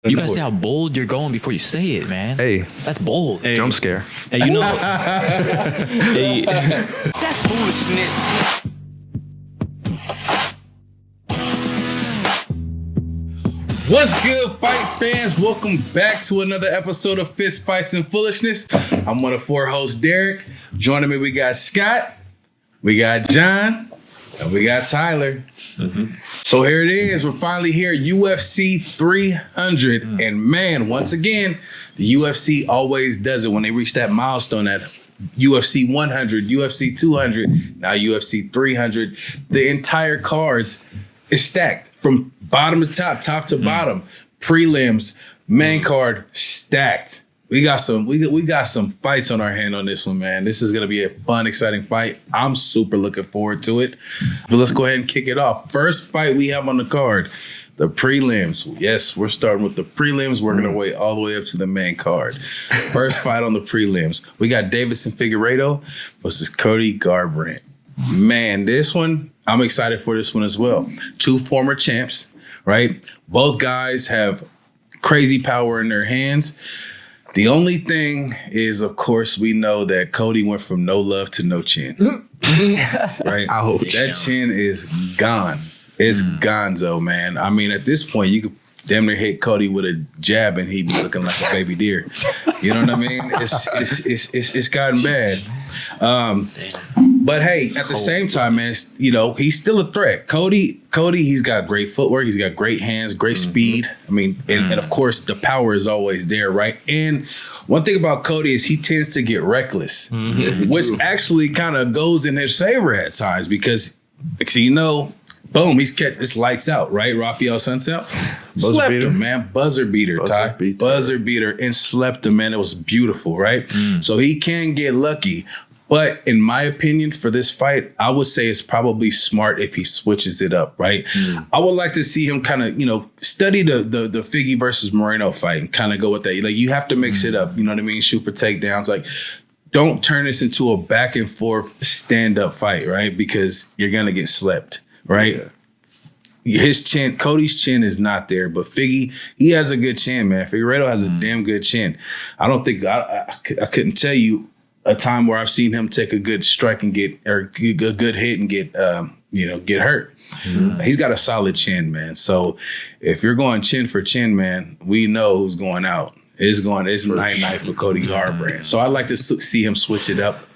You gotta say how bold you're going before you say it, man. Hey, that's bold. Hey. Jump scare. Hey, you know, hey, That's foolishness. What's good, fight fans? Welcome back to another episode of Fist Fights and Foolishness. I'm one of four hosts, Derek. Joining me, we got Scott, we got John, and we got Tyler. So here it is. We're finally here, UFC 300. And man, once again, the UFC always does it when they reach that milestone at UFC 100, UFC 200, now UFC 300. The entire cards is stacked from bottom to top, top to bottom. Prelims, main card, stacked. We got some fights on our hand on this one, man. This is gonna be a fun, exciting fight. I'm super looking forward to it. But let's go ahead and kick it off. First fight we have on the card, the prelims. Yes, we're starting with the prelims. We're gonna wait all the way up to the main card. First fight on the prelims. We got Deiveson Figueiredo versus Cody Garbrandt. Man, this one, I'm excited for this one as well. Two former champs, right? Both guys have crazy power in their hands. The only thing is, of course, we know that Cody went from no love to no chin. Right? Ouch. That chin is gone. It's gonzo, man. I mean, at this point, you could damn near hit Cody with a jab and he'd be looking like a baby deer. You know what I mean? It's gotten bad. But hey, at the same time, man, you know, he's still a threat. Cody, he's got great footwork. He's got great hands, great speed. I mean, and of course, the power is always there, right? And one thing about Cody is he tends to get reckless, which actually kind of goes in his favor at times because, so you know, boom, it's lights out, right? Rafael Sunset slept him, man. Buzzer beater, Ty. Buzzer beater and slept him, man. It was beautiful, right? So he can get lucky. But in my opinion, for this fight, I would say it's probably smart if he switches it up, right? I would like to see him kind of, you know, study the Figgy versus Marina fight and kind of go with that. Like, you have to mix it up. You know what I mean? Shoot for takedowns. Like, don't turn this into a back and forth stand-up fight, right? Because you're going to get slept, right? Yeah. His chin, Cody's chin is not there, but Figgy, he has a good chin, man. Figueiredo has a damn good chin. I don't think, I couldn't tell you a time where I've seen him take a good strike and a good hit and get hurt. He's got a solid chin, man. So if you're going chin for chin, man, we know who's going out. It's night for Cody Garbrandt. So I'd like to see him switch it up.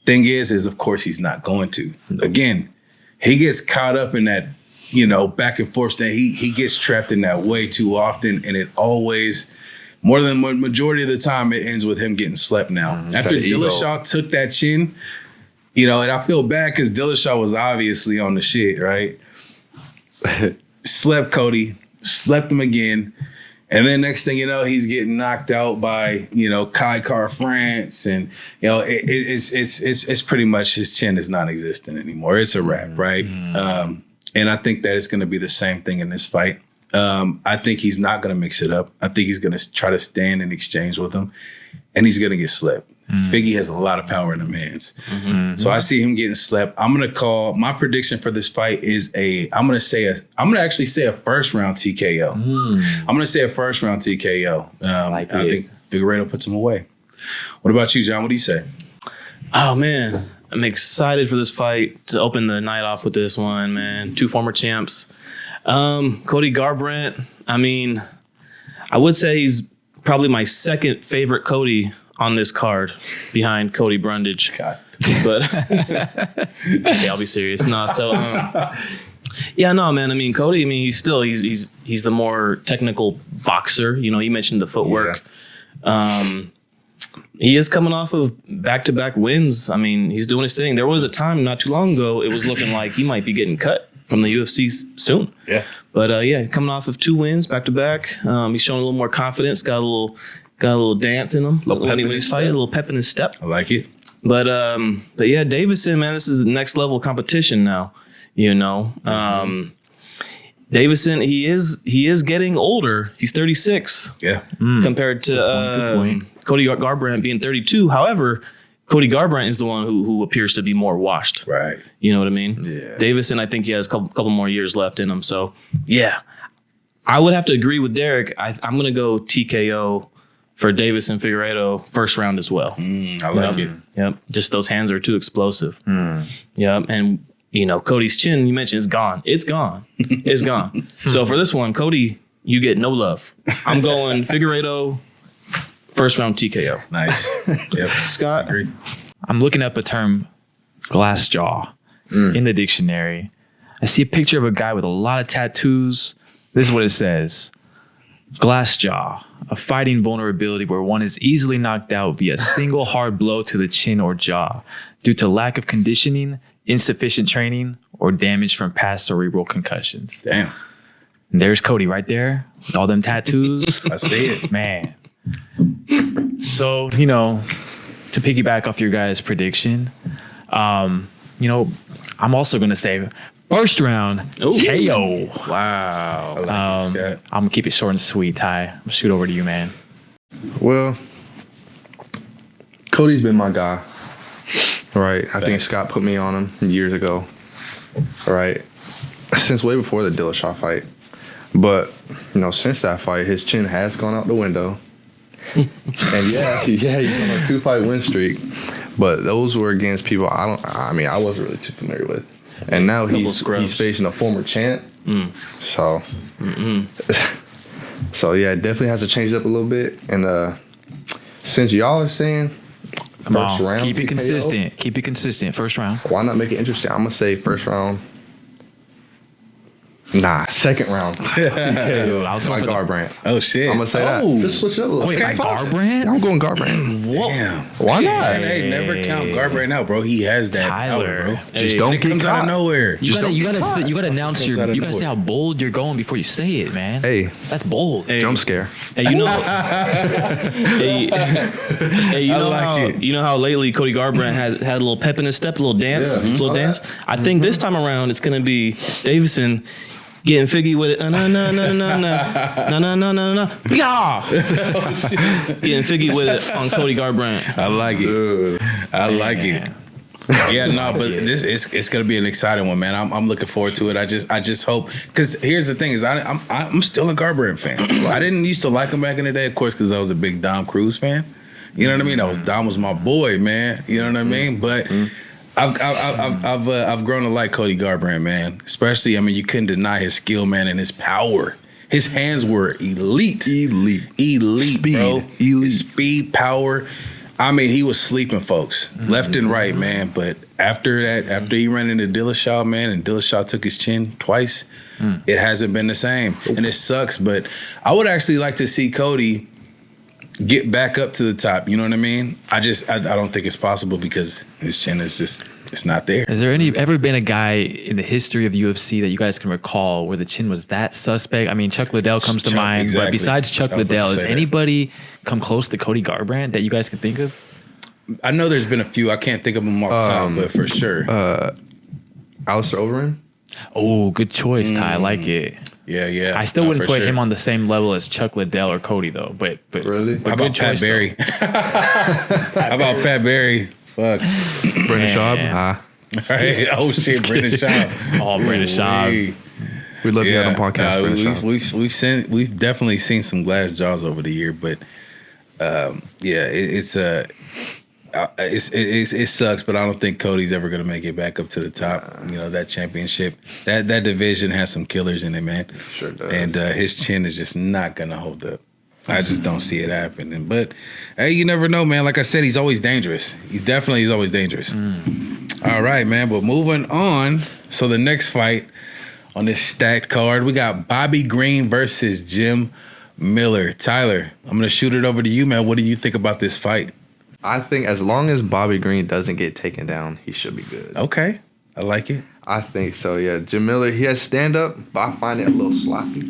Thing is of course he's not going to. Again, he gets caught up in that, you know, back and forth thing. He gets trapped in that way too often, and it always, more than majority of the time, it ends with him getting slept now. After Dillashaw took that chin, you know, and I feel bad because Dillashaw was obviously on the shit, right? Slept Cody, slept him again. And then next thing you know, he's getting knocked out by, you know, Kattar France. And, you know, it's pretty much his chin is non-existent anymore. It's a wrap, right? And I think that it's going to be the same thing in this fight. I think he's not going to mix it up. I think he's going to try to stand and exchange with him, and he's going to get slept. Figgy has a lot of power in them hands. So I see him getting slept. I'm going to call, my prediction for this fight is I'm going to actually say a first round TKO. I'm going to say a first round TKO. I think Figueiredo puts him away. What about you, John? What do you say? oh man, I'm excited for this fight to open the night off with this one, man. Two former champs. Cody Garbrandt, I mean, I would say he's probably my second favorite Cody on this card behind Cody Brundage. God. But okay, I'll be serious. No, so yeah, no, man. I mean, Cody. I mean, he's the more technical boxer. You know, you mentioned the footwork. Yeah. He is coming off of back-to-back wins. I mean, he's doing his thing. There was a time not too long ago it was looking like he might be getting cut from the UFC soon. Yeah. But yeah, coming off of 2 wins back-to-back, he's showing a little more confidence. Got a little dance in him. A little pep in his step. I like it. But yeah, Deiveson, man, this is the next level competition now. You know, Deiveson, he is getting older. He's 36. Yeah. Compared to Cody Garbrandt being 32. However, Cody Garbrandt is the one who appears to be more washed. Right. You know what I mean? Yeah. Deiveson, I think he has a couple more years left in him. So yeah, I would have to agree with Derek. I'm going to go TKO for Deiveson Figueiredo first round as well. I like it. Yep. Just those hands are too explosive. Yep. And, Cody's chin, you mentioned, is gone. It's gone. It's gone. So for this one, Cody, you get no love. I'm going Figueiredo first round TKO. Nice. Yep. Scott? Agree. I'm looking up the term glass jaw in the dictionary. I see a picture of a guy with a lot of tattoos. This is what it says. Glass jaw, a fighting vulnerability where one is easily knocked out via a single hard blow to the chin or jaw due to lack of conditioning, insufficient training, or damage from past cerebral concussions. Damn. And there's Cody right there with all them tattoos. I see it. Man. So, to piggyback off your guys' prediction, I'm also going to say first round KO. Wow. I like it, Scott. I'm going to keep it short and sweet, Ty. I'm going to shoot over to you, man. Well, Cody's been my guy. Right. I think Thanks. Scott put me on him years ago. Right. Since way before the Dillashaw fight. But, since that fight, his chin has gone out the window. And he's on a 2-fight win streak. But those were against people I wasn't really too familiar with. And now he's facing a former champ. So, it definitely has to change it up a little bit. And since y'all are saying first round, keep it TKO, consistent. Keep it consistent. First round. why not make it interesting? I'm gonna say first round. Nah, second round. TKO. I was By going for the- Garbrandt. Oh, shit. I'm gonna say that. Just switch it up a little. Wait, bit. like Garbrandt? I'm going Garbrandt. Damn. Why not? Hey, never count Garbrandt out, bro. He has that Tyler. power, bro. Just don't It get comes out of caught. nowhere. You gotta announce Comes out of you gotta say how bold you're going before you say it, man. Hey, That's bold. jump scare. Hey, you know how lately Cody Garbrandt had a little pep in his step, a little dance, dance. I think this time around it's gonna be Deiveson getting Figgy with it. Getting Figgy with it on Cody Garbrandt. I like it. I like it. Yeah, no, but it's gonna be an exciting one, man. I'm looking forward to it. I just hope, because here's the thing: is I'm still a Garbrandt fan. I didn't used to like him back in the day, of course, because I was a big Dom Cruz fan. You know what I mean? Dom was my boy, man. You know what I mean? But I've grown to like Cody Garbrandt, man. Especially, you couldn't deny his skill, man, and his power. His hands were elite, speed, bro. Elite his speed, power. He was sleeping folks left and right, man. But after he ran into Dillashaw, man, and Dillashaw took his chin twice, it hasn't been the same, and it sucks. But I would actually like to see Cody get back up to the top. You know what I mean? I don't think it's possible because his chin is it's not there. Has there ever been a guy in the history of UFC that you guys can recall where the chin was that suspect? Chuck Liddell comes to mind, exactly. but besides Chuck I was about to Liddell, has say that. anybody come close to Cody Garbrandt that you guys can think of? I know there's been a few. I can't think of them off the top, but for sure. Alistair Overeem. Oh, good choice, Ty. I like it. Yeah. I still No, wouldn't for put sure. him on the same level as Chuck Liddell or Cody, though. But Really? but How good about Pat choice, Barry? How about Pat Barry? Fuck. Brendan Schaub. Man. Right. Oh shit, Brendan Schaub. Oh, Brandon Schaub. We love you on the podcast, Brendan Schaub. We've definitely seen some glass jaws over the year, but it sucks. But I don't think Cody's ever gonna make it back up to the top. That championship, that division has some killers in it, man. Sure does. And his chin is just not gonna hold up. I just don't see it happening. But hey, you never know, man. Like I said, he's always dangerous. He's always dangerous. All right, man. But moving on. So the next fight on this stacked card, we got Bobby Green versus Jim Miller. Tyler, I'm gonna shoot it over to you, man. What do you think about this fight? I think as long as Bobby Green doesn't get taken down, he should be good. Okay, I like it. I think so, yeah. Jim Miller, he has stand-up, but I find it a little sloppy.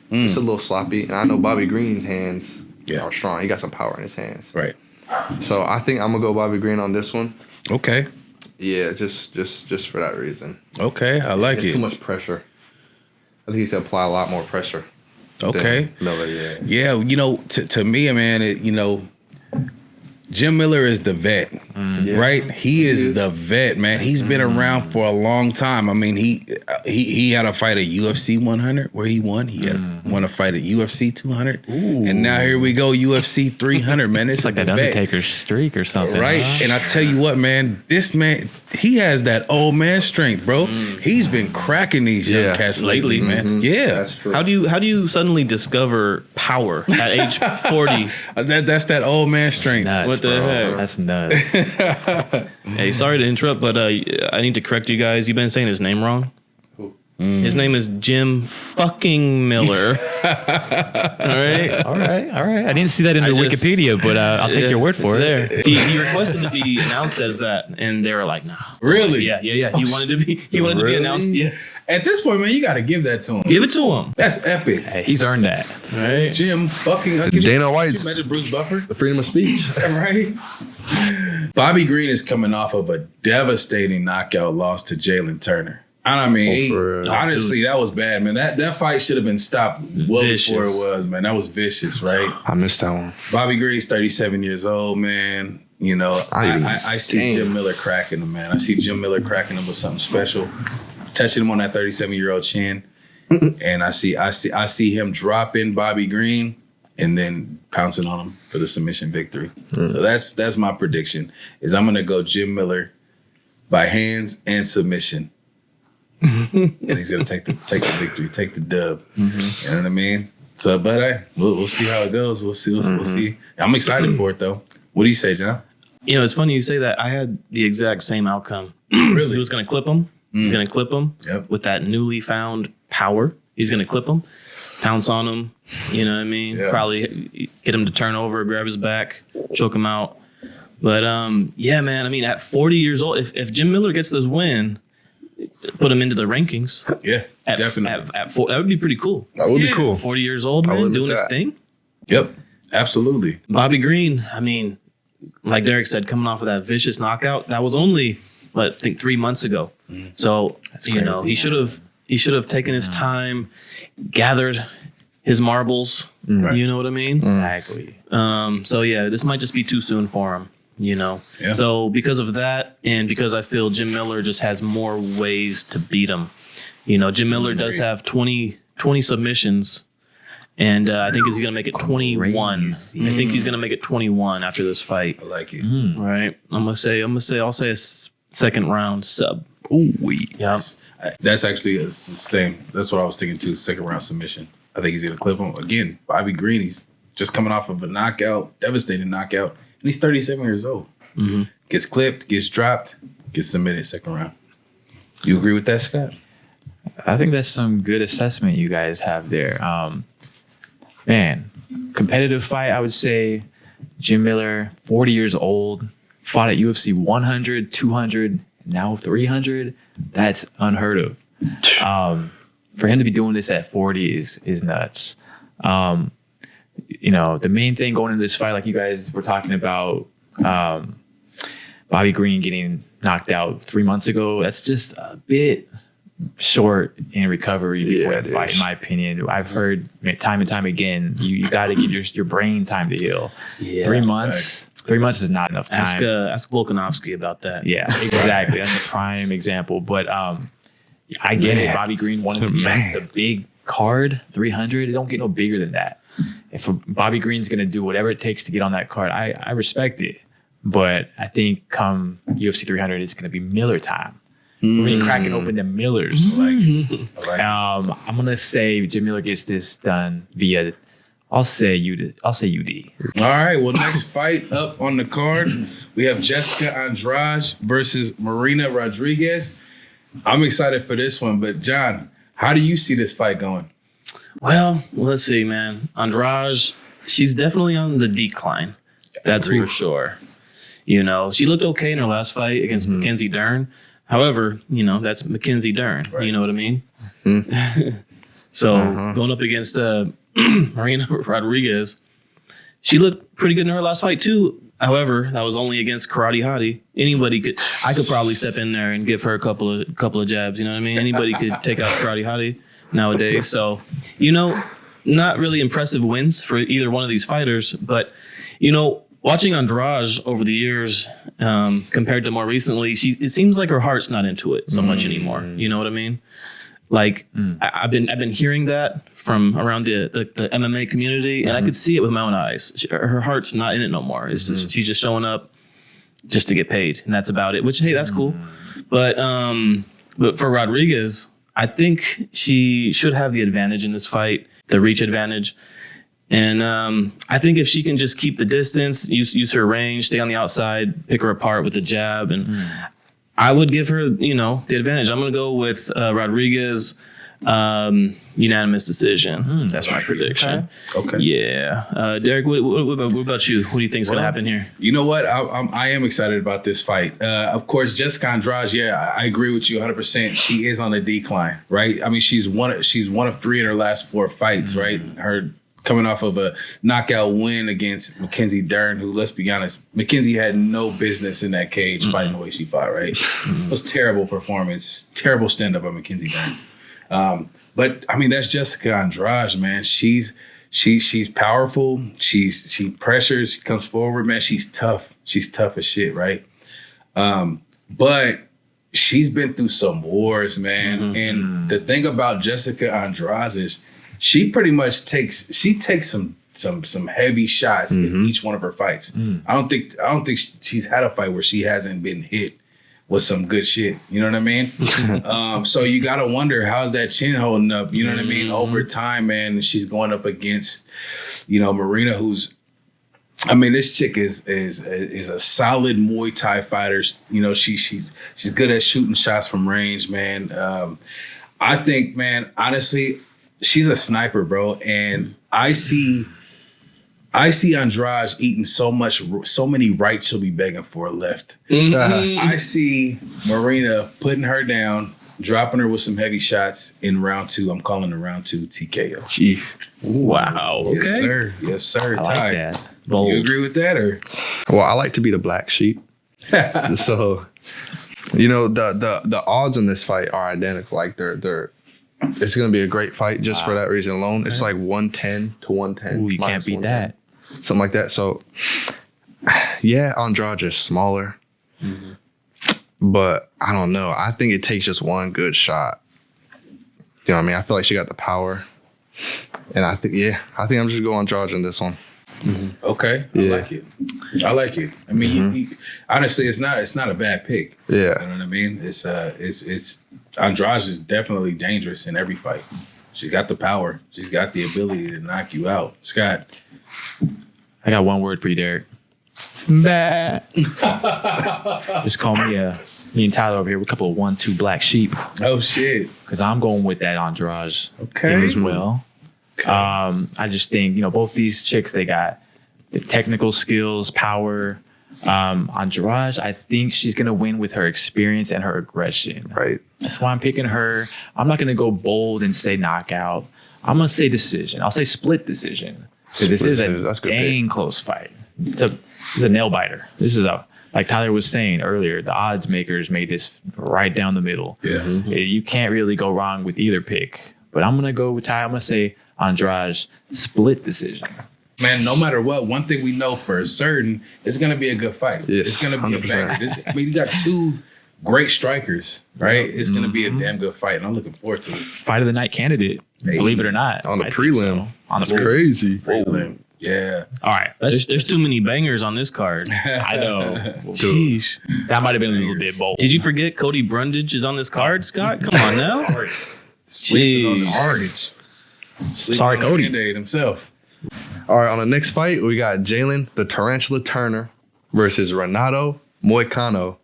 It's a little sloppy. And I know Bobby Green's hands are strong. He got some power in his hands. Right. So I think I'm going to go Bobby Green on this one. Okay. Yeah, just for that reason. Okay, I like It's it. too much pressure. I think he's going to apply a lot more pressure. Okay. than Miller, yeah. Yeah, to me, man, Jim Miller is the vet. right? He is the vet, man. He's been around for a long time. I mean, he had a fight at UFC 100 where he won. He had won a fight at UFC 200, and now here we go, UFC 300, man. It's like that Undertaker streak or something, right? And I tell you what, man, this man, he has that old man strength, bro. He's been cracking these young cats lately, man. Yeah, That's true. How do you suddenly discover power at age 40? that's that old man strength. Nuts, What the bro. heck? That's nuts. Hey, sorry to interrupt, but I need to correct you guys. You've been saying his name wrong. His name is Jim fucking Miller. All right. All right. I didn't see that in the Wikipedia, but I'll take your word for it. There. He requested to be announced as that, and they were like, "No." Really? Yeah. He wanted to be announced. Yeah. At this point, man, you got to give that to him. Give it to him. That's epic. Hey, he's earned that. Right. Jim fucking Dana White's- Could you imagine Bruce Buffer? The freedom of speech. Right. Bobby Green is coming off of a devastating knockout loss to Jalin Turner. I mean, for real. honestly, that was bad, man. That fight should have been stopped well Vicious. before it was, man. That was vicious, right? I missed that one. Bobby Green's 37 years old, man. You know, I see Jim Miller cracking him, man. I see Jim Miller cracking him with something special, touching him on that 37-year-old chin, and I see him dropping Bobby Green and then pouncing on him for the submission victory. So that's my prediction. Is I'm gonna go Jim Miller by hands and submission. And he's gonna take the victory, take the dub. You know what I mean? So, but we'll see how it goes. We'll see. I'm excited for it though. What do you say, John? You know, it's funny you say that. I had the exact same outcome. Really? He was going to clip him. He's going to clip him with that newly found power. He's going to clip him, pounce on him. You know what I mean? Yeah. Probably get him to turn over, grab his back, choke him out. But yeah, man. I mean, at 40 years old, if Jim Miller gets this win, put him into the rankings. Yeah, definitely. At that would be pretty cool. That would be cool. 40 years old, man, would doing admit his that. thing. Yep, absolutely. Bobby Green, I mean, like Derek said, coming off of that vicious knockout, that was only, I think 3 months ago. So, you know, he should have taken his time, gathered his marbles. You know what I mean? Exactly. So yeah, this might just be too soon for him. You know, Yeah. So because of that, and because I feel Jim Miller just has more ways to beat him. You know, Jim Miller does have 20 submissions. And I think he's going to make it 21. Crazy. I think he's going to make it 21 after this fight. I like it. Right. I'll say a second round sub. Ooh, Yeah. That's actually the same. That's what I was thinking too. Second round submission. I think he's gonna clip him again. Bobby Green. He's just coming off of a knockout, devastating knockout, and he's 37 years old. Gets clipped, gets dropped, gets submitted second round. You agree with that, Scott? I think that's some good assessment you guys have there. Man, competitive fight, I would say Jim Miller, 40 years old, fought at UFC 100, 200, now 300. That's unheard of. For him to be doing this at 40 is nuts. You know, the main thing going into this fight, like you guys were talking about, Bobby Green getting knocked out 3 months ago, that's just a bit short in recovery before the fight, in my opinion. I've heard time and time again, you got to give your brain time to heal. Yeah. 3 months. 3 months is not enough time. Ask Volkanovski about that. Yeah, exactly. That's a prime example. But I get it. Bobby Green wanted to be on the big card, 300. It don't get no bigger than that. If Bobby Green's going to do whatever it takes to get on that card, I respect it. But I think come UFC 300, it's going to be Miller time. We're going to be cracking open the Millers. I'm going to say Jim Miller gets this done via, I'll say UD. All right. Well, next fight up on the card, we have Jessica Andrade versus Marina Rodriguez. I'm excited for this one, but John, how do you see this fight going? Well, let's see, man. Andrade, she's definitely on the decline. That's for sure. You know, she looked okay in her last fight against Mackenzie Dern. However, you know, that's Mackenzie Dern. Right. You know what I mean? So going up against Marina Rodriguez, she looked pretty good in her last fight too. However, that was only against Karate Hottie. I could probably step in there and give her a couple of jabs. You know what I mean? Anybody could take out Karate Hottie nowadays. So, you know, not really impressive wins for either one of these fighters. But, you know, watching Andrade over the years, compared to more recently, it seems like her heart's not into it so much anymore. You know what I mean? Like I've been hearing that from around the MMA community, and I could see it with my own eyes. Her heart's not in it no more. It's just she's just showing up just to get paid, and that's about it. Which, hey, that's cool. But for Rodriguez, I think she should have the advantage in this fight, the reach advantage. And I think if she can just keep the distance, use her range, stay on the outside, pick her apart with the jab, and I would give her, the advantage. I'm going to go with Rodriguez, unanimous decision. That's my prediction. Okay. Yeah. Derek, what about you? What do you think is going to happen here? You know what? I am excited about this fight. Of course, Jessica Andrade, I agree with you 100%. She is on a decline, right? I mean, she's one of 3 in her last 4 fights, right? Her coming off of a knockout win against Mackenzie Dern, who, let's be honest, Mackenzie had no business in that cage fighting the way she fought, right? It was terrible performance, terrible stand-up by Mackenzie Dern. But, I mean, that's Jessica Andrade, man. She's powerful. She pressures. She comes forward, man. She's tough. She's tough as shit, right? But she's been through some wars, man. And the thing about Jessica Andrade is she pretty much takes some heavy shots in each one of her fights. I don't think she's had a fight where she hasn't been hit with some good shit. You know what I mean? So you gotta wonder, how's that chin holding up? You know what I mean? Over time, man, she's going up against, Marina, who's, I mean, this chick is a solid Muay Thai fighter. She's good at shooting shots from range, man. I think, man, honestly, she's a sniper, bro. And I see Andrade eating so many rights she'll be begging for a left. I see Marina putting her down, dropping her with some heavy shots in round 2. I'm calling the round 2 TKO. Gee. Wow. Okay. Yes, sir. I like Ty, that. Bold. you agree with that, or? Well, I like to be the black sheep. So, the odds in this fight are identical. Like they're it's going to be a great fight just for that reason alone. It's like 110 to 110. Ooh, you can't beat that. Something like that. So, yeah, Andrade is smaller. But I don't know. I think it takes just one good shot. You know what I mean? I feel like she got the power. And I think I'm just going Andrade in this one. Okay. Yeah. I like it. I mean, honestly, it's not a bad pick. Yeah. You know what I mean? It's Andrade is definitely dangerous in every fight. She's got the power. She's got the ability to knock you out. Scott. I got one word for you, Derek. Bah. Just call me and Tyler over here. We're a couple of 1-2 black sheep. Oh, shit. Because I'm going with that Andrade Okay. pick as well. Okay. I just think, both these chicks, they got the technical skills, power. Andrade, I think she's going to win with her experience and her aggression. Right. That's why I'm picking her. I'm not going to go bold and say knockout. I'm going to say decision. I'll say split decision. Because this is a dang close fight. It's a nail biter. This is like Tyler was saying earlier, the odds makers made this right down the middle. Yeah. You can't really go wrong with either pick. But I'm going to go with Ty. I'm going to say Andrade split decision. Man, no matter what, one thing we know for certain, it's going to be a good fight. Yes, it's going to be 100%. a banger. You got 2 great strikers, right? It's going to be a damn good fight, and I'm looking forward to it. Fight of the night candidate, believe it or not. On the I think prelim. so. On the That's prelim. crazy. Prelim. Yeah. All right. There's too many bangers on this card. I know. Jeez. That might have been a little bit bold. Did you forget Cody Brundage is on this card, Scott? Come on now. Sleeping on the Jeez. Carnage. Sorry, Cody. Band-Aid himself. All right, on the next fight, we got Jalin, the Tarantula Turner, versus Renato Moicano.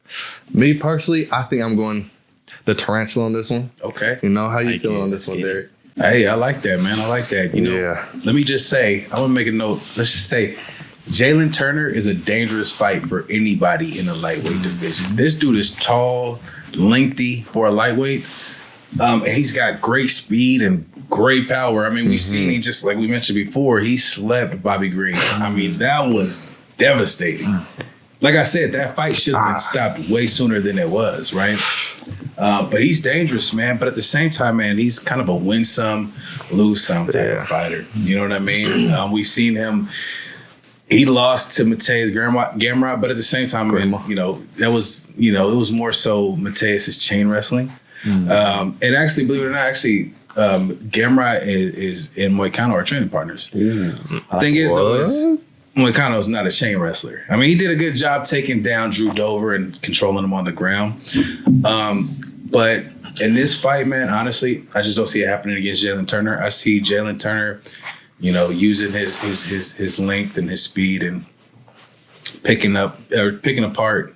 Me personally, I think I'm going the Tarantula on this one. Okay. How you Like feeling it. on this one, Derek? Hey, I like that, man. I like that. Yeah. Let me just say, I want to make a note. Let's just say, Jalin Turner is a dangerous fight for anybody in the lightweight division. This dude is tall, lengthy for a lightweight. And he's got great speed and great power. I mean, we've seen he just, like we mentioned before, he slept Bobby Green. I mean, that was devastating. Like I said, that fight should have been stopped way sooner than it was, right? But he's dangerous, man. But at the same time, man, he's kind of a win some, lose some type of fighter. You know what I mean? We've seen him. he lost to Mateus Garbrandt, but at the same time, that was, it was more so Mateus's chain wrestling. And actually, believe it or not, Garbrandt is and Moicano are training partners. The thing is, though, is Moicano is not a chain wrestler. I mean, he did a good job taking down Drew Dover and controlling him on the ground. But in this fight, man, honestly, I just don't see it happening against Jalin Turner. I see Jalin Turner, using his length and his speed and picking apart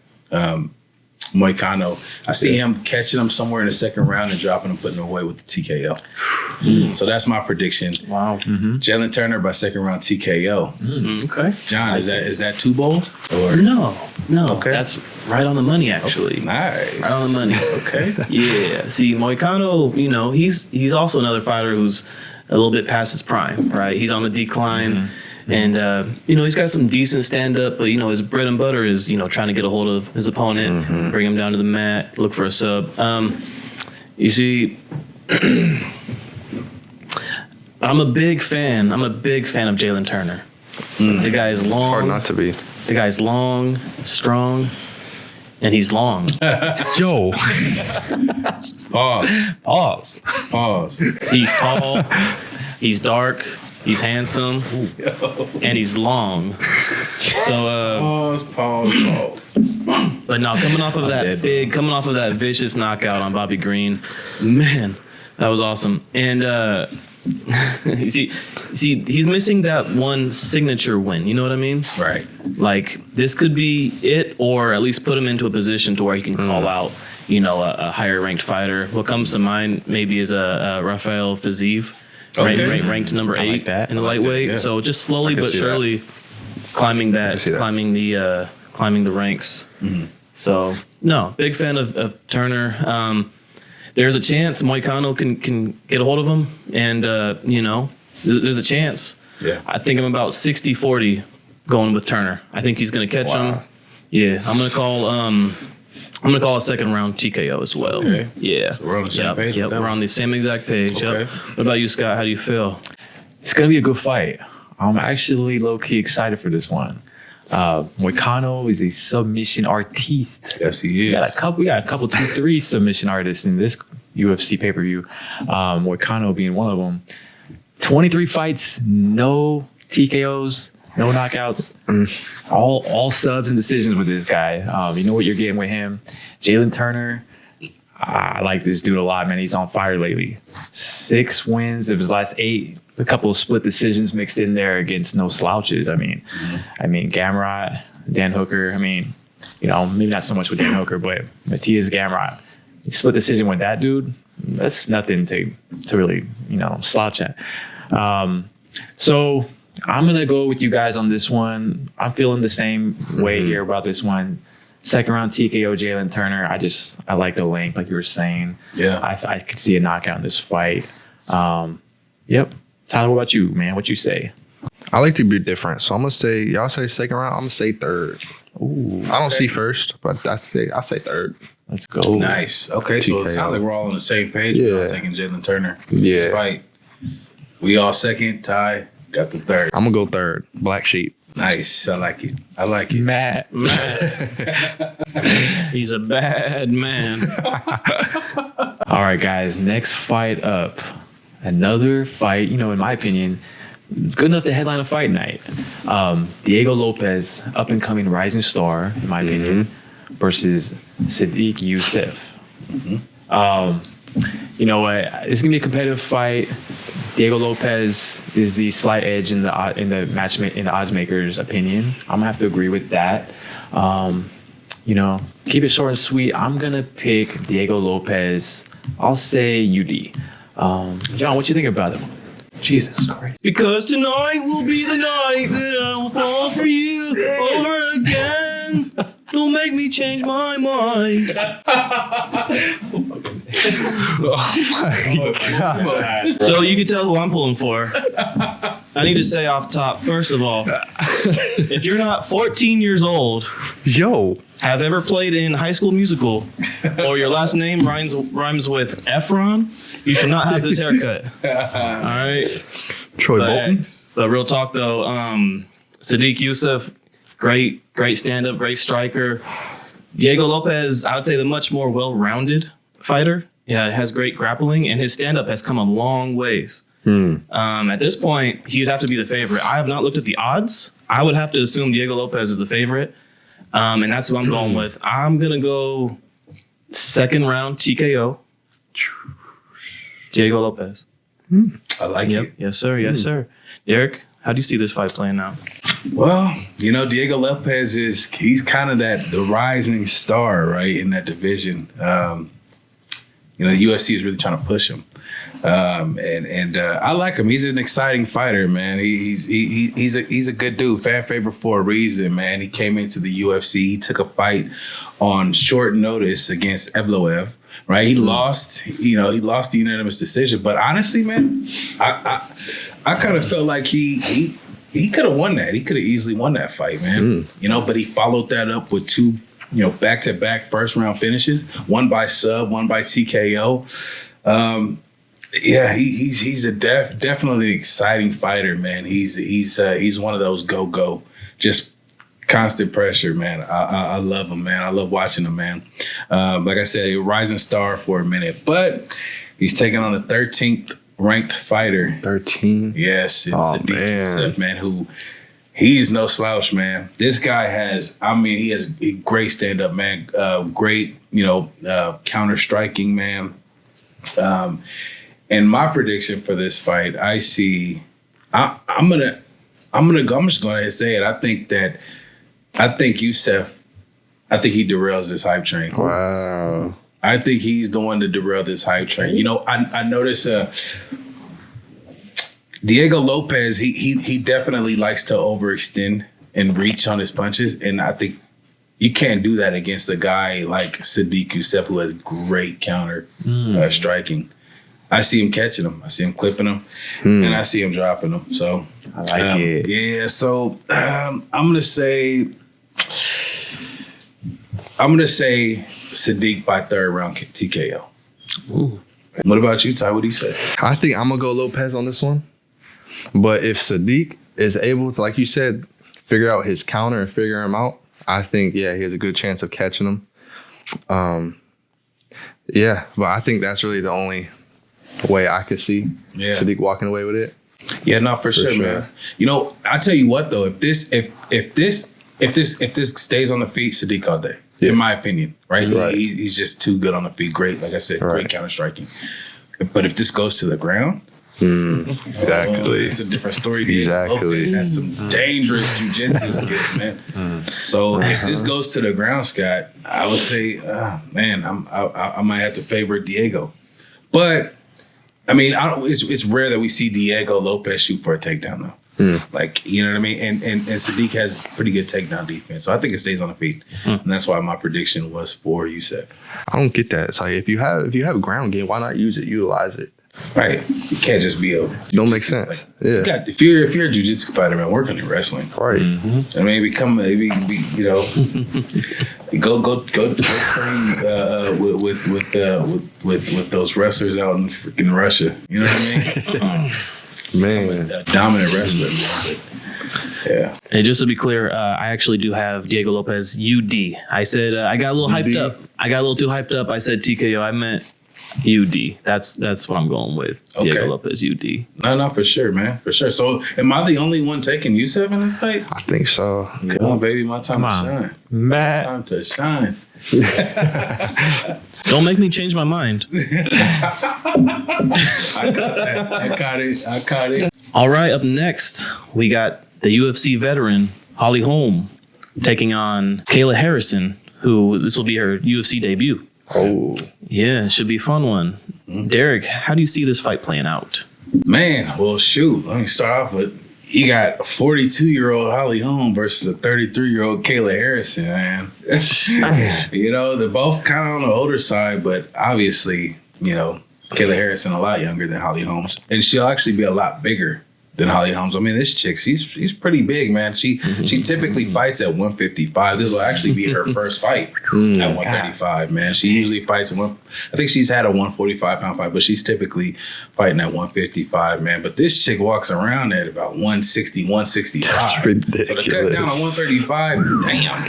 Moicano. I see him catching him somewhere in the second round and dropping him, putting him away with the TKO. So that's my prediction. Wow. Jalen Turner by second round TKO. Okay. John, is that too bold? Or No. Okay. That's right on the money, actually. nice. Right on the money. Okay. Yeah. See, Moicano, he's also another fighter who's a little bit past his prime, right? He's on the decline. And, he's got some decent stand-up, but, his bread and butter is, trying to get a hold of his opponent, bring him down to the mat, look for a sub. You see, I'm a big fan of Jalin Turner. The guy is long. It's hard not to be. The guy's long, strong, and he's long. Yo. Pause. He's tall, he's dark, he's handsome, and he's long. So, Pause. but no, coming off of that vicious knockout on Bobby Green, man, that was awesome. And you see, he's missing that one signature win. You know what I mean? Right. Like, this could be it, or at least put him into a position to where he can call out, a higher ranked fighter. What comes to mind maybe is a Rafael Fiziev, ranked number 8 in the lightweight. yeah. So just slowly but surely climbing the ranks. So no, big fan of Turner. There's a chance Moicano can get a hold of him, and there's a chance. Yeah. I think I'm about 60-40 going with Turner. I think he's going to catch him. Yeah, I'm going to call a second round TKO as well. Okay. Yeah. So we're on the same page with Yep, that we're on the same exact page. Okay. Yep. What about you, Scott? How do you feel? It's gonna be a good fight. I'm actually low key excited for this one. Moicano is a submission artiste. Yes, he We is. got a couple, 2-3 submission artists in this UFC pay per view. Moicano being one of them. 23 fights, no TKOs, no knockouts, all subs and decisions with this guy. You know what you're getting with him. Jalin Turner, I like this dude a lot, man. He's on fire lately. 6 wins of his last 8. A couple of split decisions mixed in there against no slouches. I mean, Garbrandt, Dan Hooker. Maybe not so much with Dan Hooker, but Mateus Garbrandt. Split decision with that dude. That's nothing to really slouch at. So I'm gonna go with you guys on this one. I'm feeling the same way here about this one. Second round TKO Jalin Turner. I like the length, like you were saying. Yeah. I could see a knockout in this fight. Yep. Tyler, what about you, man? What you say? I like to be different. So I'm going to say, y'all say second round, I'm going to say third. Ooh. I don't see first, but I say third. Let's go. Nice. Okay, so it TKO. sounds like we're all on the same page. Yeah. We're all taking Jalin Turner. Yeah. This fight. We all second. Ty got the third. I'm going to go third. Black sheep. Nice. I like it. Matt. He's a bad man. All right, guys. Next fight up. Another fight, in my opinion, it's good enough to headline a fight night. Diego Lopes, up and coming rising star, in my opinion, versus Sudiq Yusuff. You know what? It's gonna be a competitive fight. Diego Lopes is the slight edge in the odds makers' opinion. I'm gonna have to agree with that. Keep it short and sweet. I'm gonna pick Diego Lopes. I'll say UD. John, what you think about him? Jesus Christ. Because tonight will be the night that I will fall for you over again. Don't make me change my mind. So you can tell who I'm pulling for. I need to say off top, first of all, if you're not 14 years old, have ever played in High School Musical, or your last name rhymes with Efron, you should not have this haircut. All right? Troy Bolton. But real talk though, Sudiq Yusuff, great stand-up, great striker. Diego Lopes, I would say the much more well-rounded fighter. Yeah, has great grappling, and his stand-up has come a long ways. At this point, he'd have to be the favorite. I have not looked at the odds. I would have to assume Diego Lopes is the favorite, and that's who I'm going with. I'm going to go second round TKO. Diego Lopes. I like it. Yes, sir. Yes, sir. Derek, how do you see this fight playing out? Well, Diego Lopes he's kind of the rising star, right, in that division. The UFC is really trying to push him. And I like him. He's an exciting fighter, man. He's a good dude. Fan favorite for a reason, man. He came into the UFC. He took a fight on short notice against Evloev, right? He lost. He lost the unanimous decision. But honestly, man, I kind of felt like he could have won that. He could have easily won that fight, man. But he followed that up with two, back-to-back first-round finishes. One by sub, one by TKO. Yeah, he's a definitely exciting fighter, man. He's one of those go, just constant pressure, man. I love him, man. I love watching him, man. Like I said, a rising star for a minute, but he's taking on the 13th ranked fighter. 13. Yes, it's Sudiq Yusuff, man. Who he's no slouch, man. This guy has a great stand up, man. Great, counter striking, man. And my prediction for this fight, I'm just going to say it. I think Yusuff, he derails this hype train. Wow. I think he's the one to derail this hype train. I notice Diego Lopes, he definitely likes to overextend and reach on his punches. And I think you can't do that against a guy like Sudiq Yusuff, who has great counter striking. I see him catching him. I see him clipping him. And I see him dropping him. So I like it. Yeah, so I'm gonna say Sudiq by third round TKO. Ooh. What about you, Ty? What do you say? I think I'm going to go Lopez on this one. But if Sudiq is able to, like you said, figure out his counter and figure him out, I think, he has a good chance of catching him. But I think that's really the only way I could see Sudiq walking away with it. Yeah, no, for sure, man. I tell you what though, if this stays on the feet, Sudiq all day. In my opinion, right? He's just too good on the feet. Great, like I said, great counter striking. But if this goes to the ground, exactly, it's a different story. Exactly, Lopes has some dangerous jiu-jitsu skills, man. So if this goes to the ground, Scott, I would say, I might have to favor Diego. But it's rare that we see Diego Lopes shoot for a takedown, though. Like, you know what I mean? And Sudiq has pretty good takedown defense. So I think it stays on the feet. And that's why my prediction was for Yusuff. I don't get that. It's like if you have a ground game, why not utilize it? Right. You can't just be a don't make sense. Like, if you're a jiu-jitsu fighter, man, work on your wrestling. Right. And maybe go train with those wrestlers out in freaking Russia. You know what I mean? Man, a dominant wrestler. Yeah. And just to be clear, I actually do have Diego Lopes UD. I said I got a little hyped up. I got a little too hyped up. I said TKO. I meant UD. That's what I'm going with. Okay. Diego Lopes UD. No, for sure, man. For sure. So am I the only one taking Yusuff in this fight? I think so. Come on, baby. My time to shine. Matt. Time to shine. Don't make me change my mind. I got it. All right, up next, we got the UFC veteran, Holly Holm, taking on Kayla Harrison, who this will be her UFC debut. Oh. Yeah, it should be a fun one. Derek, how do you see this fight playing out? Man, well, shoot. Let me start off with, you got a 42-year-old Holly Holm versus a 33-year-old Kayla Harrison, man. They're both kind of on the older side, but obviously, Kayla Harrison a lot younger than Holly Holm. And she'll actually be a lot bigger than Holly Holmes. I mean, this chick, she's pretty big, man. She typically fights at 155. This will actually be her first fight at 135, man. She usually fights at I think she's had a 145-pound fight, but she's typically fighting at 155, man. But this chick walks around at about 160, 165. That's ridiculous. So to cut down on 135,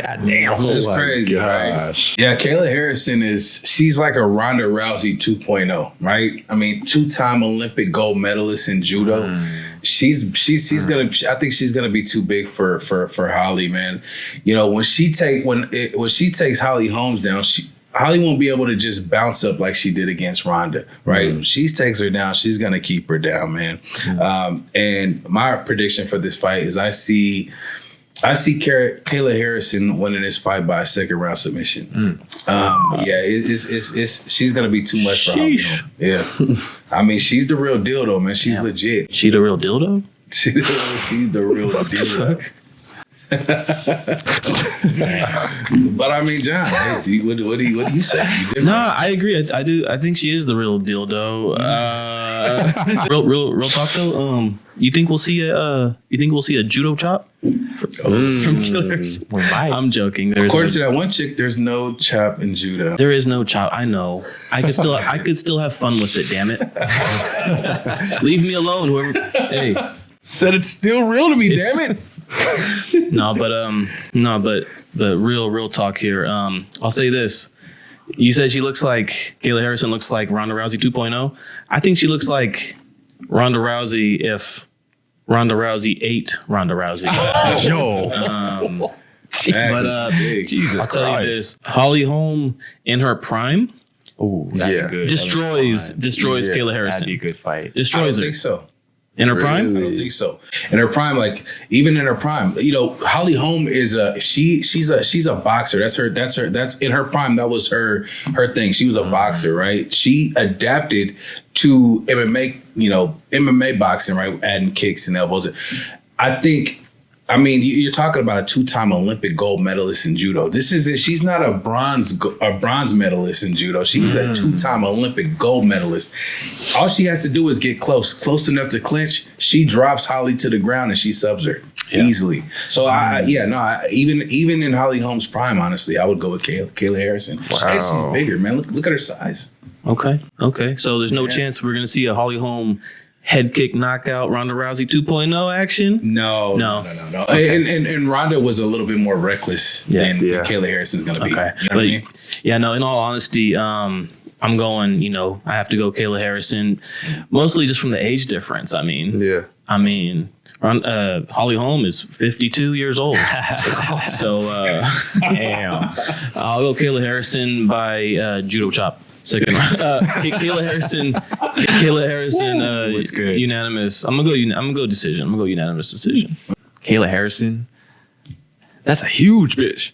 goddamn, that's crazy, gosh. right? Yeah, Kayla Harrison she's like a Ronda Rousey 2.0, right? I mean, 2-time Olympic gold medalist in judo. She's gonna. I think she's gonna be too big for Holly, man. You know, when she takes Holly Holmes down, Holly won't be able to just bounce up like she did against Ronda, right? When she takes her down, she's gonna keep her down, man. And my prediction for this fight is I see Kayla Harrison winning this fight by a second round submission. She's gonna be too much for Holly. Yeah, I mean, she's the real deal, though, man. She's legit. She the real dildo? She's the real deal. But I mean, John, hey, what do you say? No, I agree. I do. I think she is the real dildo. Real talk though. You think we'll see a judo chop from Killers? I'm joking. According to that one chick, there's no chop in judo. There is no chop. I know. I could still have fun with it. Damn it! Leave me alone, whoever. Hey, said it's still real to me. Damn it. No, but real talk here. I'll say this. You said Kayla Harrison looks like Ronda Rousey 2.0. I think she looks like Ronda Rousey if Ronda Rousey ate Ronda Rousey. Jesus I'll tell you this. Holly Holm in her prime destroys Kayla Harrison. That'd be a good fight. Destroys her. I don't think so. In her prime? I don't think so. In her prime, like even in her prime, you know, Holly Holm is she's a boxer. That's in her prime. That was her thing. She was a boxer, right? She adapted to MMA boxing, right? Adding kicks and elbows. I mean, you're talking about a 2-time Olympic gold medalist in judo. She's not a bronze medalist in judo. She's a 2-time Olympic gold medalist. All she has to do is get close enough to clinch. She drops Holly to the ground and she subs her easily. So even in Holly Holm's prime, honestly, I would go with Kayla Harrison. Wow. She's bigger, man. Look at her size. Okay. So there's no chance we're gonna see a Holly Holm head kick knockout Ronda Rousey 2.0 action? No. Okay. And Ronda was a little bit more reckless than Kayla Harrison's going to be. Okay. You know what I mean? Yeah, no, in all honesty, I'm going, I have to go Kayla Harrison, mostly just from the age difference. Holly Holm is 52 years old. So, damn. I'll go Kayla Harrison by judo chop. Second round. Kayla Harrison. It's good. Unanimous. I'm gonna go decision. I'm gonna go unanimous decision. Kayla Harrison. That's a huge bitch.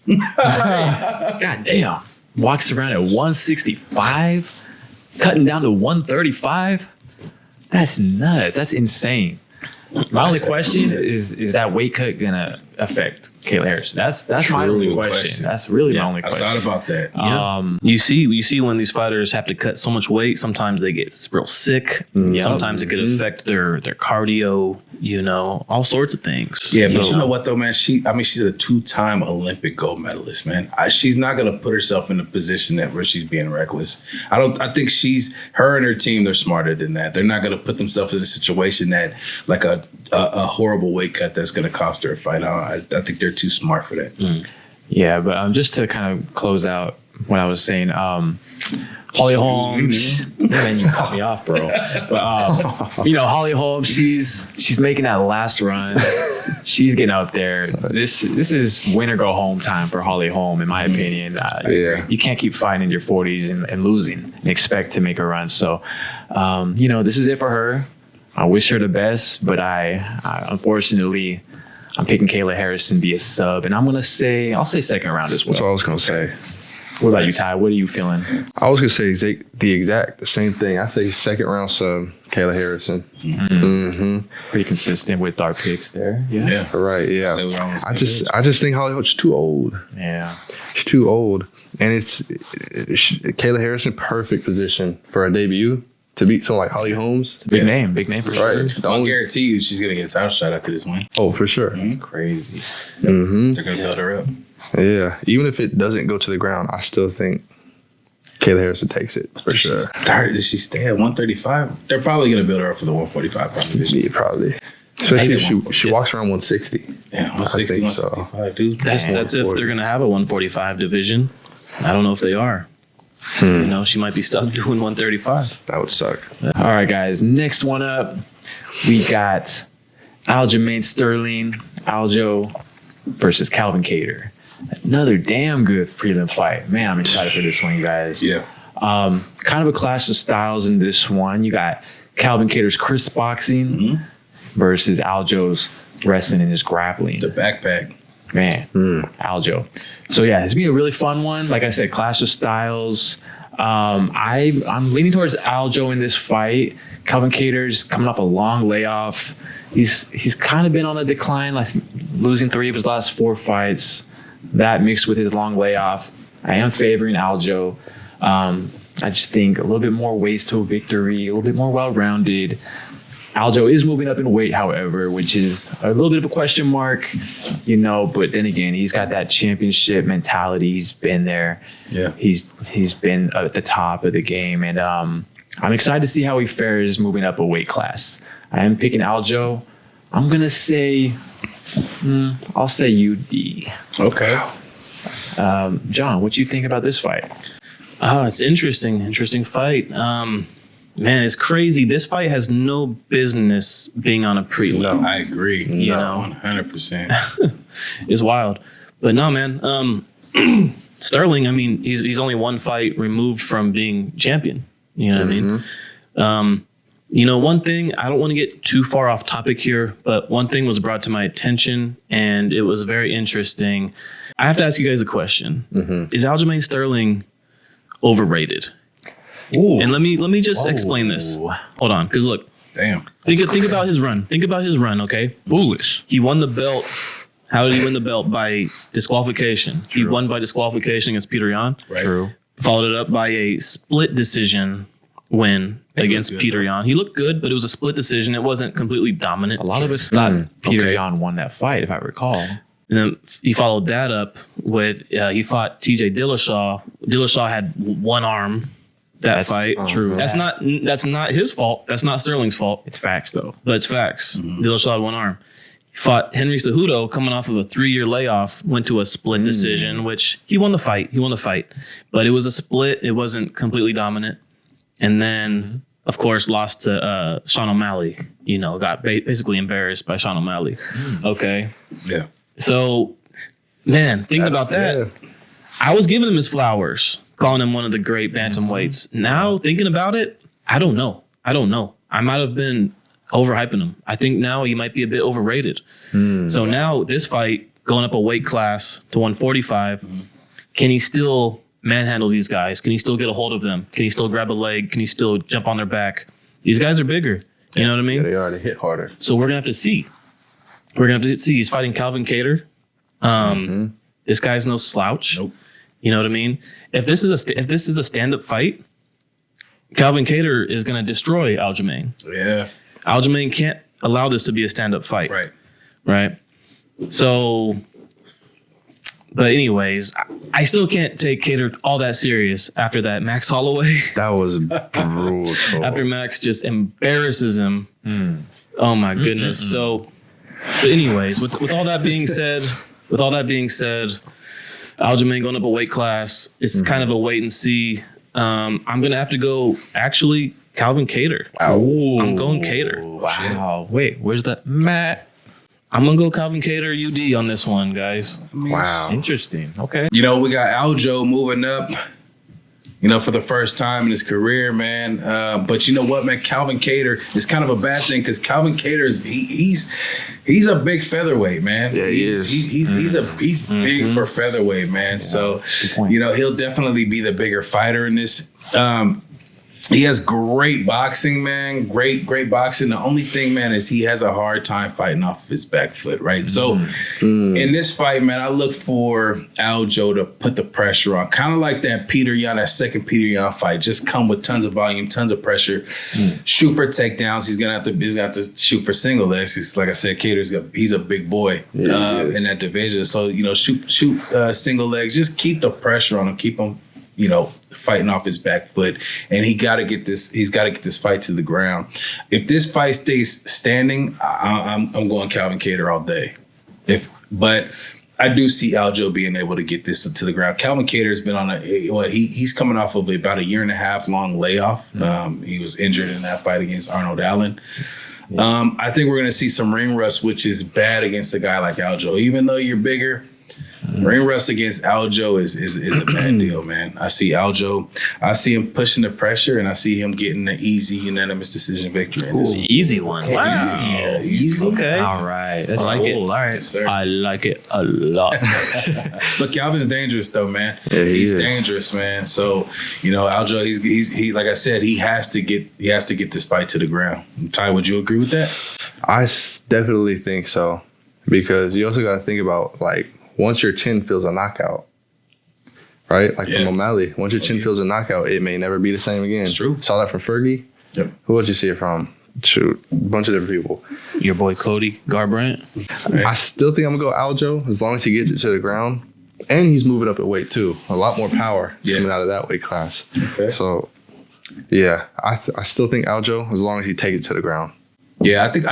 God damn. Walks around at 165, cutting down to 135. That's nuts. That's insane. My only question is that weight cut gonna affect Kayla Harrison? That's my only question. That's really my only question. I thought about that. You see when these fighters have to cut so much weight, sometimes they get real sick. Sometimes it could affect their cardio, all sorts of things. Yeah, but you know what though, man? She's a 2-time Olympic gold medalist, man. She's not gonna put herself in a position where she's being reckless. I think her and her team, they're smarter than that. They're not gonna put themselves in a situation that like a horrible weight cut that's gonna cost her a fight. I think they're too smart for that. Yeah, but just to kind of close out what I was saying, Holly Holm, man, you cut me off, bro. But Holly Holm, she's making that last run. She's getting out there. This is win or go home time for Holly Holm, in my opinion. You can't keep fighting in your 40s and losing and expect to make a run. So, this is it for her. I wish her the best, but I unfortunately, I'm picking Kayla Harrison be a sub, and I'll say second round as well. That's what I was gonna say. What about you, Ty? What are you feeling? I was gonna say the same thing. I say second round sub, Kayla Harrison. Pretty consistent with our picks there. Yeah. Right. Yeah. I just think Hollywood's too old. Yeah. She's too old, and it's Kayla Harrison perfect position for a debut. to beat someone like Holly Holmes. It's a big name for sure. Right. I'll guarantee you she's going to get a title shot after this win. Oh, for sure. It's crazy. Mm-hmm. They're going to build her up. Yeah. Even if it doesn't go to the ground, I still think Kayla Harrison takes it for sure. Does she stay at 135? They're probably going to build her up for the 145 probably. Yeah, probably. Especially if she walks around 160. Yeah, 160, 165, dude. That's if they're going to have a 145 division. I don't know if they are. You know, she might be stuck doing 135. That would suck. All right, guys. Next one up, we got Aljamain Sterling, Aljo versus Calvin Kattar. Another damn good prelim fight. Man, I'm excited for this one, you guys. Yeah. Kind of a clash of styles in this one. You got Calvin Kattar's crisp boxing versus Aljo's wrestling and his grappling. The backpack. Man, Aljo. So yeah, it's gonna be a really fun one. Like I said, clash of styles. I'm leaning towards Aljo in this fight. Calvin Kattar's coming off a long layoff. He's kind of been on a decline, like losing 3 of his last 4 fights. That mixed with his long layoff, I am favoring Aljo. I just think a little bit more ways to a victory, a little bit more well-rounded. Aljo is moving up in weight, however, which is a little bit of a question mark, you know, but then again, he's got that championship mentality. He's been there. Yeah. He's been at the top of the game. And I'm excited to see how he fares moving up a weight class. I am picking Aljo. I'm going to say, I'll say UD. Okay. John, what do you think about this fight? Oh, it's interesting. Interesting fight. Man, it's crazy. This fight has no business being on a prelim. No. I agree. You know, 100%. It's wild. But no, man. Sterling, I mean, he's only 1 fight removed from being champion. You know what I mean? You know, one thing, I don't want to get too far off topic here, but one thing was brought to my attention, and it was very interesting. I have to ask you guys a question. Is Aljamain Sterling overrated? Ooh. And let me just explain this. Hold on, because look. Damn. Think about his run. Think about his run, okay? Foolish. He won the belt. How did he win the belt? By disqualification. True. He won by disqualification against Peter Yan. Right. True. Followed it up by a split decision win against Peter Yan. He looked good, but it was a split decision. It wasn't completely dominant. A lot of us thought Peter Yan won that fight, if I recall. And then he followed that up with he fought TJ Dillashaw. Dillashaw had 1 arm that fight. True. That's not his fault. That's not Sterling's fault. It's facts, though. But it's facts. Dillashaw had 1 arm. He fought Henry Cejudo coming off of a 3-year layoff, went to a split decision, which he won the fight. But it was a split. It wasn't completely dominant. And then, of course, lost to Sean O'Malley. You know, got basically embarrassed by Sean O'Malley. Okay. Yeah. So, man, think about that. Yeah. I was giving him his flowers, calling him one of the great bantamweights. Now, thinking about it, I don't know. I might have been overhyping him. I think now he might be a bit overrated. So now this fight, going up a weight class to 145, can he still manhandle these guys? Can he still get a hold of them? Can he still grab a leg? Can he still jump on their back? These guys are bigger. You know what I mean? Yeah, they are. They hit harder. So we're going to have to see. He's fighting Calvin Kattar. This guy's no slouch. Nope. You know what I mean? If this is a stand-up fight, Calvin Kattar is going to destroy Aljamain. Yeah. Aljamain can't allow this to be a stand-up fight. Right. So, but anyways, I still can't take Kattar all that serious after that Max Holloway. That was brutal. After Max just embarrasses him. Oh my goodness. So, but anyways, with all that being said, Aljamain going up a weight class, it's kind of a wait and see. I'm gonna have to go Calvin Kattar. Wow. I'm going Kattar. Wow. Wait, where's that? Matt. I'm gonna go Calvin Kattar UD on this one, guys. Wow. Interesting. Okay. You know, we got Aljo moving up, you know, for the first time in his career, man. But you know what, man? Calvin Kattar is kind of a bad thing because Calvin Kattar he's a big featherweight, man. Yeah, he is. He's big for featherweight, man. Yeah, so, you know, he'll definitely be the bigger fighter in this. He has great boxing, man. Great boxing. The only thing, man, is he has a hard time fighting off his back foot, right? So in this fight, man, I look for Aljo to put the pressure on. Kind of like that that second Peter Yan fight. Just come with tons of volume, tons of pressure. Shoot for takedowns. He's gonna have to shoot for single legs. He's, like I said, he's a big boy in that division. So, shoot single legs. Just keep the pressure on him. Keep him, fighting off his back foot, and he's got to get this fight to the ground. If this fight stays standing, I'm going Calvin Kattar all day. But I do see Aljo being able to get this to the ground. Calvin Kattar's been on he's coming off of about a 1.5 year long layoff. He was injured in that fight against Arnold Allen. I think we're going to see some ring rust, which is bad against a guy like Aljo. Even though you're bigger, ring rust against Aljo is a bad deal, man. I see Aljo. I see him pushing the pressure, and I see him getting an easy unanimous decision victory. Easy one. Wow. Yeah, easy. Okay. All right. That's I like it. cool. All right. Yes, sir. I like it a lot. Look, Calvin's dangerous though, man. Yeah, he's is. dangerous, man. So, Aljo, he like I said, he has to get this fight to the ground. Ty, would you agree with that? I definitely think so, because you also got to think about, like, once your chin feels a knockout, right? Like from O'Malley, once your chin feels a knockout, it may never be the same again. It's true. Saw that from Fergie. Yep. Who else you see it from? Shoot, a bunch of different people. Your boy Cody Garbrandt. I still think I'm gonna go Aljo as long as he gets it to the ground, and he's moving up in weight too. A lot more power coming out of that weight class. Okay. So, yeah, I still think Aljo as long as he takes it to the ground. Yeah, I think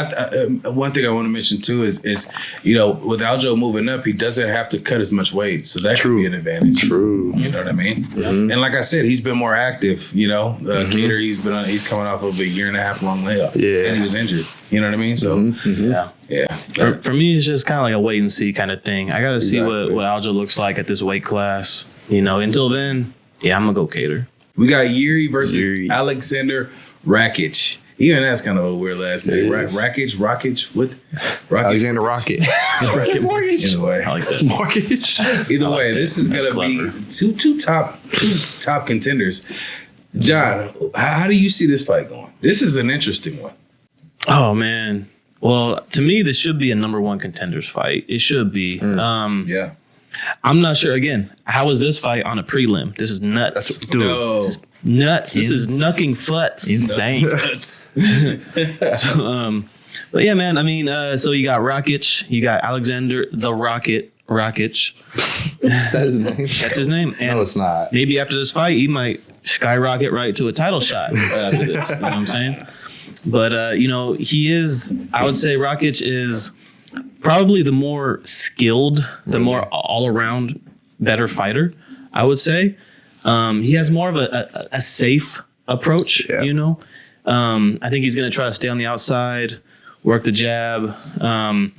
one thing I want to mention too is with Aljo moving up, he doesn't have to cut as much weight, so that could be an advantage. True. You know what I mean? And like I said, he's been more active. Kattar, he's coming off of a 1.5 year long layoff. Yeah, and he was injured. You know what I mean? So yeah. For me, it's just kind of like a wait and see kind of thing. I got to see what Aljo looks like at this weight class. Until then, I'm gonna go Kattar. We got Jiri versus Aleksandar Rakic. Even that's kind of a weird last name. Rakic, what? Alexander Rocket. Anyway, I like that. Mortgage. Either way, this is gonna be two top contenders. John, how do you see this fight going? This is an interesting one. Oh man. Well, to me, this should be a number one contenders fight. It should be. Yeah. I'm not sure. Again, how is this fight on a prelim? This is nuts. No. This is nuts. This is knucking futs. Insane. But yeah, man. I mean, so you got Rakic, you got Aleksandar the Rakic. Is that his name? That's his name. And No, it's not. maybe after this fight, he might skyrocket right to a title shot after this. You know what I'm saying? But he is. I would say Rakic is probably the more skilled, the more all-around better fighter, I would say. He has more of a safe approach, I think he's going to try to stay on the outside, work the jab. And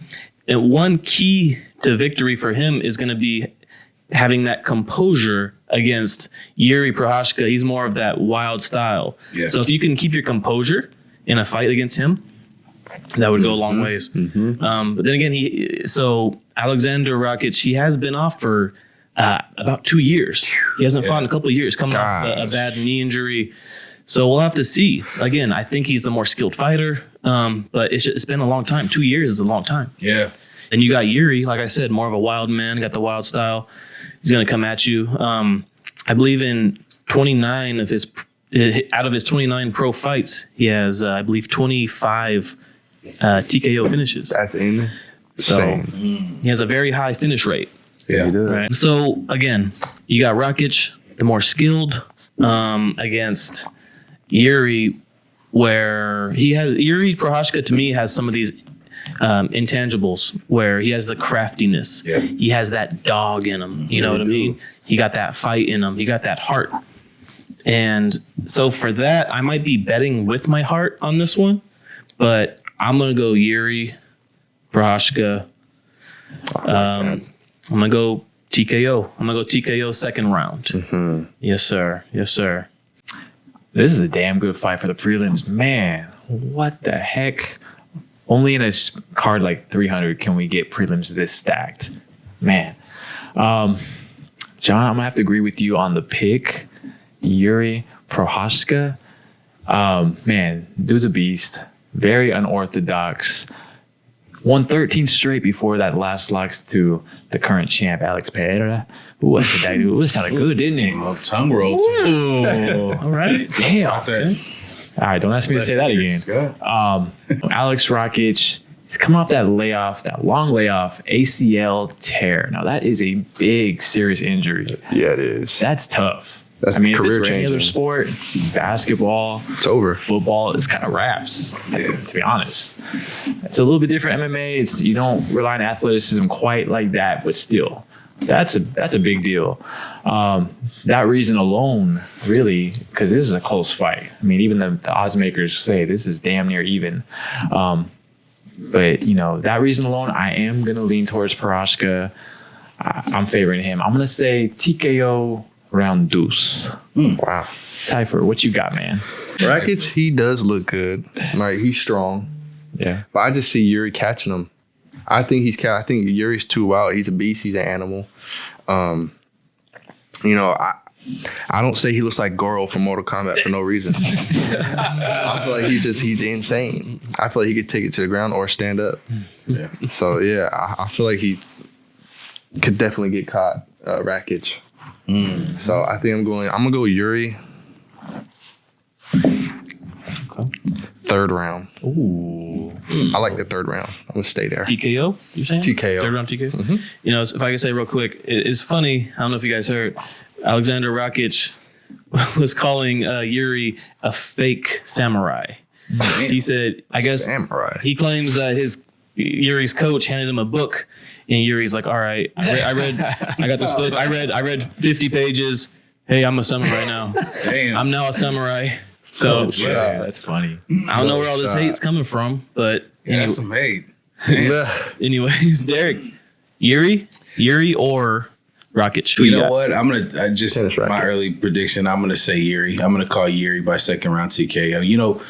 one key to victory for him is going to be having that composure against Jiri Prochazka. He's more of that wild style. Yeah. So if you can keep your composure in a fight against him, that would go a long ways. But then again, Aleksandar Rakic, he has been off for about 2 years. He hasn't fought in a couple of years, coming off a bad knee injury. So we'll have to see. Again, I think he's the more skilled fighter, but it's been a long time. 2 years is a long time. Yeah. Then you got Jiri, like I said, more of a wild man, got the wild style. He's going to come at you. I believe in 29 of his out of his 29 pro fights, he has, I believe, 25 TKO finishes. That's insane. So he has a very high finish rate. Yeah. Right. So again, you got Rakic, the more skilled, against Jiri, where Jiri Prochazka to me has some of these intangibles where he has the craftiness. Yeah. He has that dog in him. You know what I mean? He got that fight in him. He got that heart. And so for that, I might be betting with my heart on this one, but I'm going to go Jiri Prochazka. I'm going to go TKO. I'm going to go TKO second round. Mm-hmm. Yes, sir. Yes, sir. This is a damn good fight for the prelims. Man, what the heck? Only in a card like 300 can we get prelims this stacked. Man. John, I'm going to have to agree with you on the pick. Jiri Prochazka. Man, dude's a beast. Very unorthodox. Won 13 straight before that last loss to the current champ, Alex Pereira. Ooh, I said that dude. It sounded good, didn't it? Love tongue rolls. All right. Damn. All right, don't ask me to say that again. Alex Rakic, he's coming off that layoff, that long layoff, ACL tear. Now, that is a big, serious injury. Yeah, it is. That's tough. That's I mean, if career it's any other changing. sport, basketball, It's over. football, it's kind of wraps, to be honest. It's a little bit different MMA. You don't rely on athleticism quite like that, but still, that's a big deal. That reason alone, really, because this is a close fight. I mean, even the odds makers say this is damn near even. But, that reason alone, I am going to lean towards Prochazka. I'm favoring him. I'm going to say TKO round deuce. Wow. Typher, what you got, man? Rakic, he does look good. Like, he's strong. Yeah. But I just see Yuri catching him. I think Yuri's too wild. He's a beast. He's an animal. I don't say he looks like Goro from Mortal Kombat for no reason. I feel like he's insane. I feel like he could take it to the ground or stand up. Yeah. So yeah, I feel like he could definitely get caught, Rakic. So I think I'm gonna go Yuri. Third round. Ooh. I like the third round. I'm gonna stay there. TKO, you're saying? TKO. Third round TKO? If I could say real quick, it's funny. I don't know if you guys heard. Aleksandar Rakic was calling Yuri a fake samurai. He said, I guess Samurai. he claims that Yuri's coach handed him a book, and Yuri's like, all right, I got this book. I read 50 pages. Hey, I'm a samurai now. Damn. I'm now a samurai. So That's funny. I don't know where all this hate's coming from, but That's some hate. anyways, Derek, Yuri or Rakic? Who You know got? what? I'm gonna Tennis my racket. early prediction. I'm gonna say Yuri. I'm gonna call Yuri by second round TKO.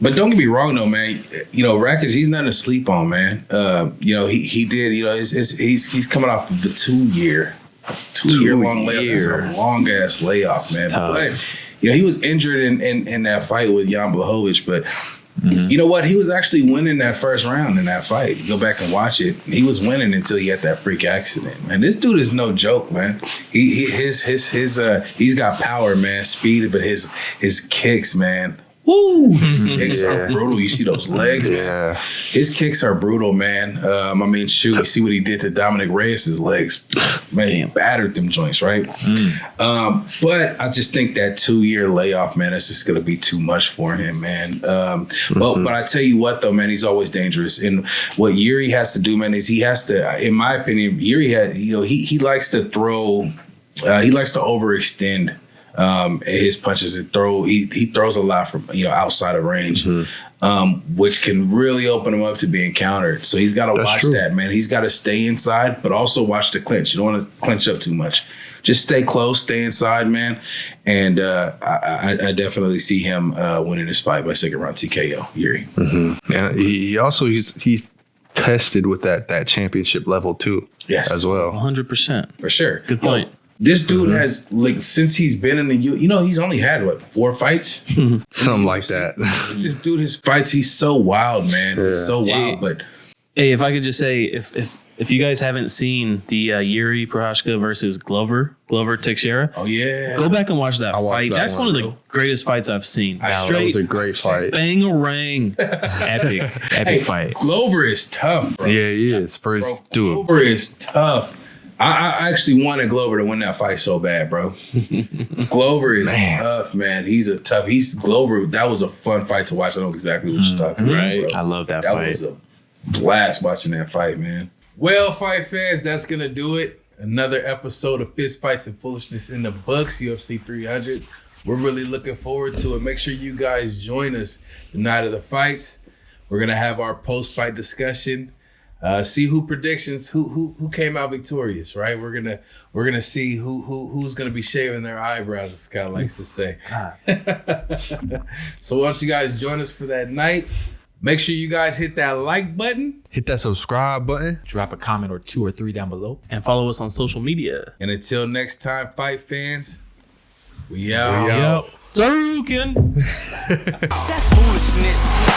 But don't get me wrong though, man. Rakic, he's nothing to sleep on, man. He did. He's coming off of the 2 year long layoff. That's a long ass layoff, man. tough. But he was injured in that fight with Jan Blachowicz, but. You know what? He was actually winning that first round in that fight. Go back and watch it. He was winning until he had that freak accident. Man, this dude is no joke, man. He's got power, man, speed, but his kicks, man. Woo! His kicks are brutal. You see those legs, man. Yeah. His kicks are brutal, man. Shoot, you see what he did to Dominic Reyes' legs. Man, he battered them joints, right? But I just think that 2 year layoff, man, that's just gonna be too much for him, man. But I tell you what, though, man, he's always dangerous. And what Yuri has to do, man, is he has to, in my opinion, Yuri he likes to throw, he likes to overextend. His punches and he throws a lot from outside of range, which can really open him up to being countered. So he's got to watch that, man. He's got to stay inside, but also watch the clinch. You don't want to clinch up too much. Just stay close, stay inside, man. And I definitely see him winning this fight by second round TKO, Yuri. And he also he's tested with that championship level too. Yes. As well. 100%. For sure. Good point. This dude has, since he's been in the he's only had, 4 fights? Something like that. This dude, his fights, he's so wild, man. Yeah. He's so wild, but... Hey, if I could just say, if you guys haven't seen the Yuri Prochazka versus Glover Teixeira, Oh, yeah. go back and watch that watched fight. that That's one, one of bro. the greatest fights I've seen. That was a great fight. Bang-a-rang. Epic fight. Glover is tough, bro. Yeah, he is. For his dude. Glover is tough. I actually wanted Glover to win that fight so bad, bro. Glover is tough, man. He's Glover. That was a fun fight to watch. I know exactly what you're talking about, Right. bro. I love that That fight. was a blast watching that fight, man. Well, fight fans, that's going to do it. Another episode of Fist Fights and Foolishness in the books, UFC 300. We're really looking forward to it. Make sure you guys join us the night of the fights. We're going to have our post-fight discussion. See who came out victorious, right? We're gonna see who's gonna be shaving their eyebrows, as Scott likes to say. So why don't you guys join us for that night? Make sure you guys hit that like button. Hit that subscribe button. Drop a comment or 2 or 3 down below. And follow us on social media. And until next time, fight fans, we out. We out. Zarukin. That's foolishness.